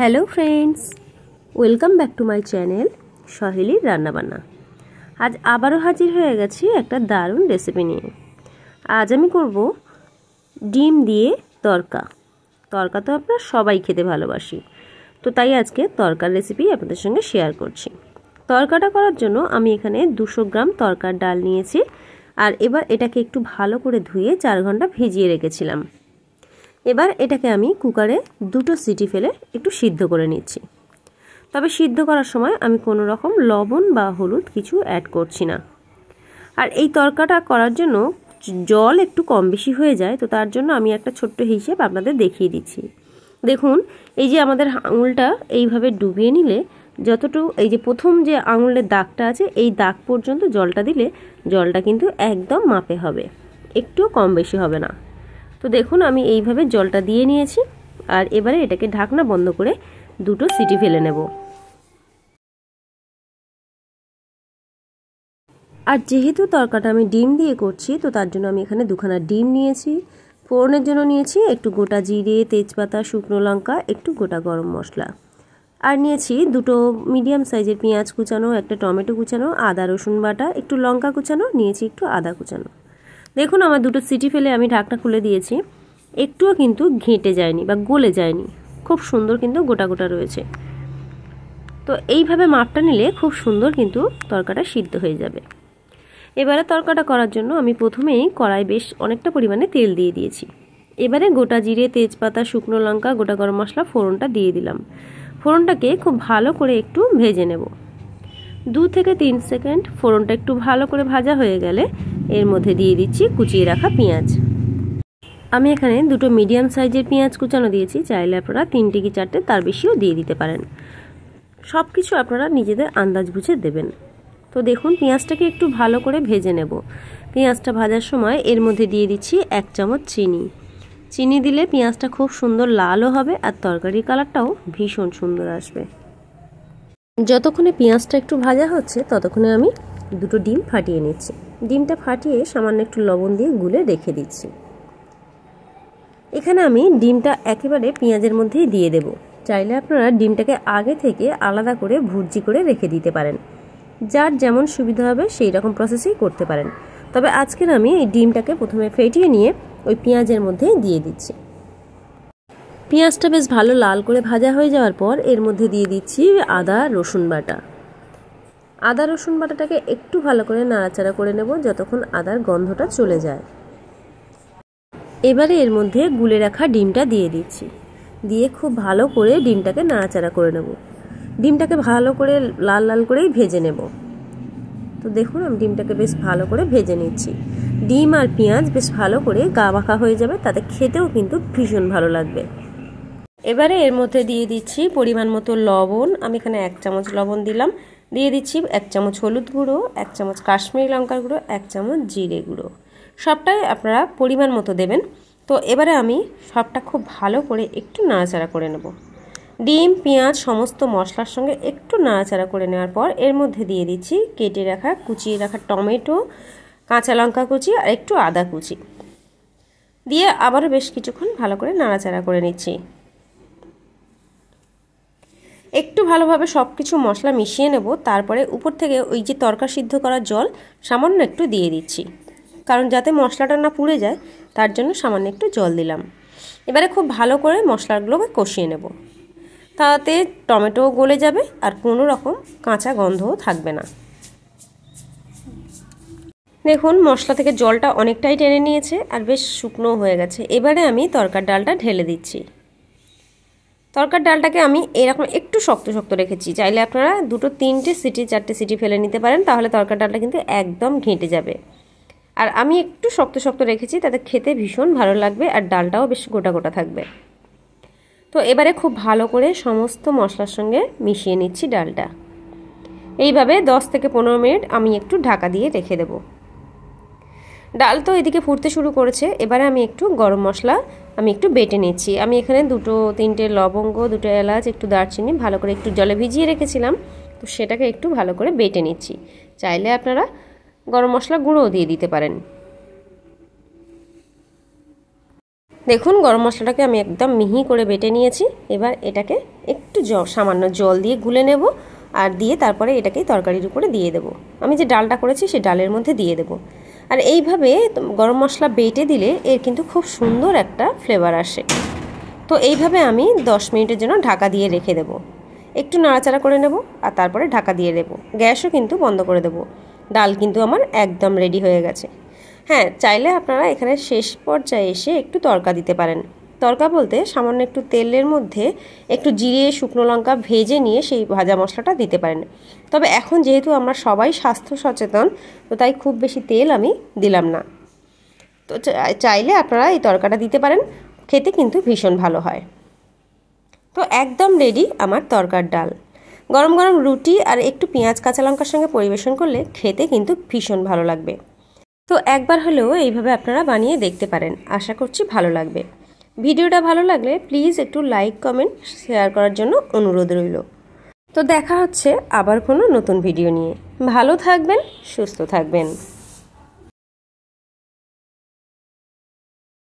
Hello friends, welcome back to my channel সহেলির রান্নাবান্না। আজ আবারও হাজির হয়ে গেছি একটা দারুণ রেসিপি নিয়ে। আজ আমি করব ডিম দিয়ে তরকা। তরকা তো আপনারা সবাই খেতে ভালোবাসি, তো তাই আজকে তরকার রেসিপি আপনাদের সঙ্গে শেয়ার করছি। তরকাটা করার জন্য আমি এখানে 200 গ্রাম তরকার ডাল নিয়েছি, আর এবার এটাকে একটু ভালো করে ধুয়ে 4 ঘন্টা ভিজিয়ে রেখেছিলাম। এবার এটাকে আমি কুকারে 2টো সিটি ফেলে একটু সিদ্ধ করে নিচ্ছি। তবে সিদ্ধ করার সময় আমি কোনো রকম লবণ বা হলুদ কিছু অ্যাড করছি না। আর এই তরকাটা করার জন্য জল একটু কম বেশি হয়ে যায়, তো তার জন্য আমি একটা ছোট্ট হিসেব আপনাদের দেখিয়ে দিচ্ছি। দেখুন, এই যে আমাদের আঙুলটা এইভাবে ডুবিয়ে নিলে যতটুকু, এই যে প্রথম যে আঙুলের দাগটা আছে এই দাগ পর্যন্ত জলটা দিলে জলটা কিন্তু একদম মাপে হবে, একটুও কম বেশি হবে না। তো দেখুন, আমি এইভাবে জলটা দিয়ে নিয়েছি, আর এবারে এটাকে ঢাকনা বন্ধ করে 2টো সিটি ফেলে নেব। আর যেহেতু তরকাটা আমি ডিম দিয়ে করছি, তো তার জন্য আমি এখানে 2খানা ডিম নিয়েছি। ফোড়নের জন্য নিয়েছি একটু গোটা জিরে, তেজপাতা, শুকনো লঙ্কা, একটু গোটা গরম মশলা, আর নিয়েছি 2টো মিডিয়াম সাইজের পেঁয়াজ কুচানো, একটা টমেটো কুচানো, আদা রসুন বাটা, একটু লঙ্কা কুচানো, নিয়েছি একটু আদা কুচানো। দেখুন, আমার 2টো সিটি ফেলে আমি ঢাকনা খুলে দিয়েছি। একটুও কিন্তু ঘেঁটে যায়নি বা গলে যায়নি, খুব সুন্দর কিন্তু গোটা গোটা রয়েছে। তো এইভাবে মাপটা নিলে খুব সুন্দর কিন্তু তরকাটা সিদ্ধ হয়ে যাবে। এবারে তরকাটা করার জন্য আমি প্রথমেই কড়াই বেশ অনেকটা পরিমাণে তেল দিয়ে দিয়েছি। এবারে গোটা জিরে, তেজপাতা, শুকনো লঙ্কা, গোটা গরম মশলা ফোড়নটা দিয়ে দিলাম। ফোড়নটাকে খুব ভালো করে একটু ভেজে নেব। 2 থেকে 3 সেকেন্ড ফোড়নটা একটু ভালো করে ভাজা হয়ে গেলে এর মধ্যে দিয়ে দিচ্ছি কুচিয়ে রাখা পেঁয়াজ। আমি এখানে 2টো মিডিয়াম সাইজের পেঁয়াজ কুচানো দিয়েছি, চাইলে আপনারা 3টে কি 4টে তার বেশিও দিয়ে দিতে পারেন। সব কিছু আপনারা নিজেদের আন্দাজ বুঝে দেবেন। তো দেখুন, পেঁয়াজটাকে একটু ভালো করে ভেজে নেব। পেঁয়াজটা ভাজার সময় এর মধ্যে দিয়ে দিচ্ছি 1 চামচ চিনি। চিনি দিলে পেঁয়াজটা খুব সুন্দর লালও হবে, আর তরকারির কালারটাও ভীষণ সুন্দর আসবে। যতক্ষণে পেঁয়াজটা একটু ভাজা হচ্ছে ততক্ষণে আমি 2টো ডিম ফাটিয়ে নিচ্ছি। ডিমটা ফাটিয়ে সামান্য একটু লবণ দিয়ে গুলে রেখে দিচ্ছি। এখানে আমি ডিমটা একেবারে পেঁয়াজের মধ্যেই দিয়ে দেব। চাইলে আপনারা ডিমটাকে আগে থেকে আলাদা করে ভুর্জি করে রেখে দিতে পারেন। যার যেমন সুবিধা হবে সেই রকম প্রসেসেই করতে পারেন। তবে আজকের আমি এই ডিমটাকে প্রথমে ফেটিয়ে নিয়ে ওই পেঁয়াজের মধ্যে দিয়ে দিচ্ছি। পেঁয়াজটা বেশ ভালো লাল করে ভাজা হয়ে যাওয়ার পর এর মধ্যে দিয়ে দিচ্ছি আদা রসুন বাটা। আদা রসুন বাটাটাকে একটু ভালো করে নাড়াচাড়া করে নেব যতক্ষণ আদার গন্ধটা চলে যায়। এবারে এর মধ্যে গুলে রাখা ডিমটা দিয়ে দিচ্ছি, দিয়ে খুব ভালো করে ডিমটাকে নাড়াচাড়া করে নেব। ডিমটাকে ভালো করে লাল লাল করেই ভেজে নেব। তো দেখুন, আমি ডিমটাকে বেশ ভালো করে ভেজে নিচ্ছি। ডিম আর পেঁয়াজ বেশ ভালো করে গা মাখা হয়ে যাবে, তাতে খেতেও কিন্তু ভীষণ ভালো লাগবে। এবারে এর মধ্যে দিয়ে দিচ্ছি পরিমাণ মতো লবণ। আমি এখানে 1 চামচ লবণ দিলাম। দিয়ে দিচ্ছি 1 চামচ হলুদ গুঁড়ো, 1 চামচ কাশ্মীরি লঙ্কার গুঁড়ো, 1 চামচ জিরে গুঁড়ো। সবটাই আপনারা পরিমাণ মতো দেবেন। তো এবারে আমি সবটা খুব ভালো করে একটু নাড়াচাড়া করে নেব। ডিম, পেঁয়াজ সমস্ত মশলার সঙ্গে একটু নাড়াচাড়া করে নেওয়ার পর এর মধ্যে দিয়ে দিচ্ছি কেটে রাখা, কুচিয়ে রাখা টমেটো, কাঁচা লঙ্কা কুচি আর একটু আদা কুচি দিয়ে আবারও বেশ কিছুক্ষণ ভালো করে নাড়াচাড়া করে নিচ্ছি। একটু ভালোভাবে সব কিছু মশলা মিশিয়ে নেব। তারপরে উপর থেকে ওই যে তরকা সিদ্ধ করার জল সামান্য একটু দিয়ে দিচ্ছি, কারণ যাতে মশলাটা না পুড়ে যায় তার জন্য সামান্য একটু জল দিলাম। এবারে খুব ভালো করে মশলাগুলোকে কষিয়ে নেব, তাতে টমেটো গলে যাবে আর কোনো রকম কাঁচা গন্ধও থাকবে না। দেখুন, মশলা থেকে জলটা অনেকটাই টেনে নিয়েছে আর বেশ শুকনো হয়ে গেছে। এবারে আমি তরকার ডালটা ঢেলে দিচ্ছি। তরকার ডালটাকে আমি এরকম একটু শক্ত শক্ত রেখেছি, চাইলে আপনারা 2টো 3টে সিটি 4টে সিটি ফেলে নিতে পারেন, তাহলে তরকার ডালটা কিন্তু একদম ঘেঁটে যাবে। আর আমি একটু শক্ত শক্ত রেখেছি, তাতে খেতে ভীষণ ভালো লাগবে আর ডালটাও বেশ গোটা গোটা থাকবে। তো এবারে খুব ভালো করে সমস্ত মশলার সঙ্গে মিশিয়ে নিচ্ছি ডালটা। এইভাবে 10 থেকে 15 মিনিট আমি একটু ঢাকা দিয়ে রেখে দেব। ডাল তো এদিকে ফুটতে শুরু করেছে। এবারে আমি একটু গরম মশলা একটু বেটে নিচ্ছি। আমি এখানে 2টো 3টে লবঙ্গ, 2টো এলাচ, একটু দারচিনি ভালো করে একটু জলে ভিজিয়ে রেখেছিলাম, তো সেটাকে একটু ভালো করে বেটে নিচ্ছি। চাইলে আপনারা গরম মশলা গুঁড়োও দিয়ে দিতে পারেন। দেখুন গরম মশলাটাকে আমি একদম মিহি করে বেটে নিয়েছি। এবার এটাকে একটু সামান্য জল দিয়ে গুলে নেব, আর দিয়ে তারপরে এটাকে তরকারির উপরে দিয়ে দেব। আমি যে ডালটা করেছি সেই ডালের মধ্যে দিয়ে দেব। আর এইভাবে গরম মশলা বেটে দিলে এর কিন্তু খুব সুন্দর একটা ফ্লেভার আসে। তো এইভাবে আমি 10 মিনিটের জন্য ঢাকা দিয়ে রেখে দেব। একটু নাড়াচাড়া করে নেব আর তারপরে ঢাকা দিয়ে দেব। গ্যাসও কিন্তু বন্ধ করে দেব। ডাল কিন্তু আমার একদম রেডি হয়ে গেছে। হ্যাঁ, চাইলে আপনারা এখানে শেষ পর্যায়ে এসে একটু তড়কা দিতে পারেন। তড়কা বলতে সামান্য একটু তেলের মধ্যে একটু জিরে শুকনো লঙ্কা ভেজে নিয়ে সেই ভাজা মশলাটা দিতে পারেন। তবে এখন যেহেতু আমরা সবাই স্বাস্থ্য সচেতন, তো তাই খুব বেশি তেল আমি দিলাম না। তো চাইলে আপনারা এই তড়কাটা দিতে পারেন, খেতে কিন্তু ভীষণ ভালো হয়। তো একদম রেডি আমার তরকার ডাল। গরম গরম রুটি আর একটু পেঁয়াজ কাঁচা লঙ্কার সঙ্গে পরিবেশন করলে খেতে কিন্তু ভীষণ ভালো লাগবে। তো একবার হলেও এইভাবে আপনারা বানিয়ে দেখতে পারেন, আশা করছি ভালো লাগবে। ভিডিওটা ভালো লাগলে প্লিজ একটু লাইক কমেন্ট শেয়ার করার জন্য অনুরোধ রইল। তো দেখা হচ্ছে আবার কোনো নতুন ভিডিও নিয়ে। ভালো থাকবেন, সুস্থ থাকবেন।